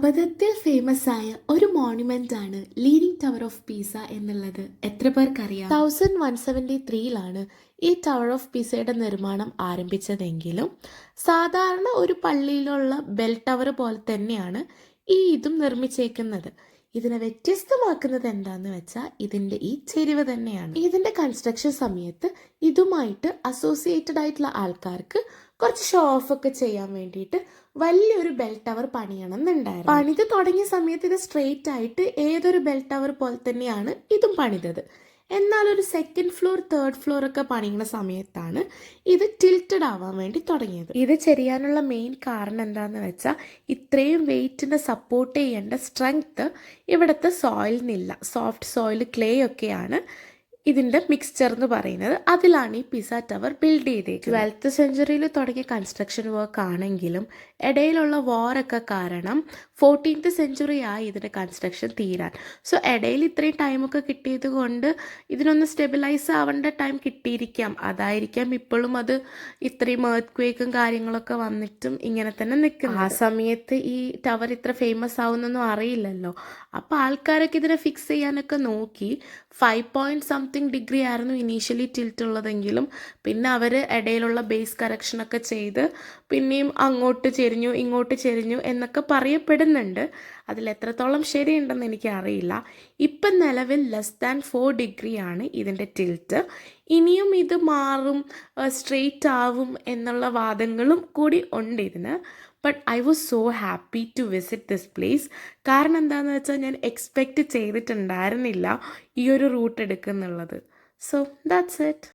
അബദ്ധത്തിൽ ഫേമസ് ആയ ഒരു മോണ്യുമെന്റ് ആണ് ലീനിങ് ടവർ ഓഫ് പീസ എന്നുള്ളത് എത്ര പേർക്കറിയാം? 1173 ഈ ടവർ ഓഫ് പീസയുടെ നിർമ്മാണം ആരംഭിച്ചതെങ്കിലും സാധാരണ ഒരു പള്ളിയിലുള്ള ബെൽ ടവർ പോലെ തന്നെയാണ് ഇതും നിർമ്മിച്ചേക്കുന്നത്. ഇതിനെ വ്യത്യസ്തമാക്കുന്നത് എന്താന്ന് വെച്ചാൽ ഇതിന്റെ ഈ ചെരിവ് തന്നെയാണ്. ഇതിന്റെ കൺസ്ട്രക്ഷൻ സമയത്ത് ഇതുമായിട്ട് അസോസിയേറ്റഡ് ആയിട്ടുള്ള ആൾക്കാർക്ക് കുറച്ച് ഷോ ഓഫ് ഒക്കെ ചെയ്യാൻ വേണ്ടിയിട്ട് വലിയൊരു ബെൽ ടവർ പണിയണം എന്നുണ്ടായിരുന്നു. പണിത് തുടങ്ങിയ സമയത്ത് ഇത് സ്ട്രെയിറ്റ് ആയിട്ട് ഏതൊരു ബെൽ ടവർ പോലെ തന്നെയാണ് ഇതും പണിതത്. എന്നാൽ ഒരു സെക്കൻഡ് ഫ്ലോർ തേർഡ് ഫ്ലോർ ഒക്കെ പണിയുന്ന സമയത്താണ് ഇത് ടിൽറ്റഡ് ആവാൻ വേണ്ടി തുടങ്ങിയത്. ഇത് ചെയ്യാനുള്ള മെയിൻ കാരണം എന്താണെന്ന് വെച്ചാൽ ഇത്രയും വെയിറ്റിനെ സപ്പോർട്ട് ചെയ്യേണ്ട സ്ട്രെങ്ത് ഇവിടുത്തെ സോയിലിനില്ല. സോഫ്റ്റ് സോയിൽ ക്ലേ ഒക്കെയാണ് ഇതിൻ്റെ മിക്സ്ചർ എന്ന് പറയുന്നത്. അതിലാണ് ഈ പിസ ടവർ ബിൽഡ് ചെയ്തേക്കുന്നത്. 12th സെഞ്ച്വറിയിൽ തുടങ്ങിയ കൺസ്ട്രക്ഷൻ വർക്ക് ആണെങ്കിലും ഇടയിലുള്ള വാറൊക്കെ കാരണം 14th സെഞ്ച്വറി ആയി ഇതിൻ്റെ കൺസ്ട്രക്ഷൻ തീരാൻ. സോ ഇടയിൽ ഇത്രയും ടൈമൊക്കെ കിട്ടിയത് കൊണ്ട് ഇതിനൊന്ന് സ്റ്റെബിലൈസ് ആവേണ്ട ടൈം കിട്ടിയിരിക്കാം. അതായിരിക്കാം ഇപ്പോഴും അത് ഇത്രയും എർത്ത് ക്വേക്കും കാര്യങ്ങളൊക്കെ വന്നിട്ടും ഇങ്ങനെ തന്നെ നിൽക്കുന്നത്. ആ സമയത്ത് ഈ ടവർ ഇത്ര ഫേമസ് ആവുന്നൊന്നും അറിയില്ലല്ലോ. അപ്പോൾ ആൾക്കാരൊക്കെ ഇതിനെ ഫിക്സ് ചെയ്യാനൊക്കെ നോക്കി. 5 ഡിഗ്രി ആയിരുന്നു ഇനീഷ്യലി ടിൽറ്റ് ഉള്ളതെങ്കിലും പിന്നെ അവർ ഇടയിലുള്ള ബേസ് കറക്ഷനൊക്കെ ചെയ്ത് പിന്നെയും അങ്ങോട്ട് ചെരിഞ്ഞു ഇങ്ങോട്ട് ചെരിഞ്ഞു എന്നൊക്കെ പറയപ്പെടുന്നുണ്ട്. അതിൽ എത്രത്തോളം ശരിയുണ്ടെന്ന് എനിക്ക് അറിയില്ല. ഇപ്പം നിലവിൽ ലെസ് 4 ആണ് ഇതിൻ്റെ ടിൽറ്റ്. ഇനിയും ഇത് മാറും, സ്ട്രെയിറ്റ് ആവും എന്നുള്ള വാദങ്ങളും കൂടി ഉണ്ട് ഇതിന്. But I was so happy to visit this place. കാരണം എന്താണെന്ന് വെച്ചാൽ ഞാൻ എക്സ്പെക്റ്റ് ചെയ്തിട്ടുണ്ടായിരുന്നില്ല ഈ ഒരു റൂട്ട് എടുക്കുന്നുള്ളത്. So that's it.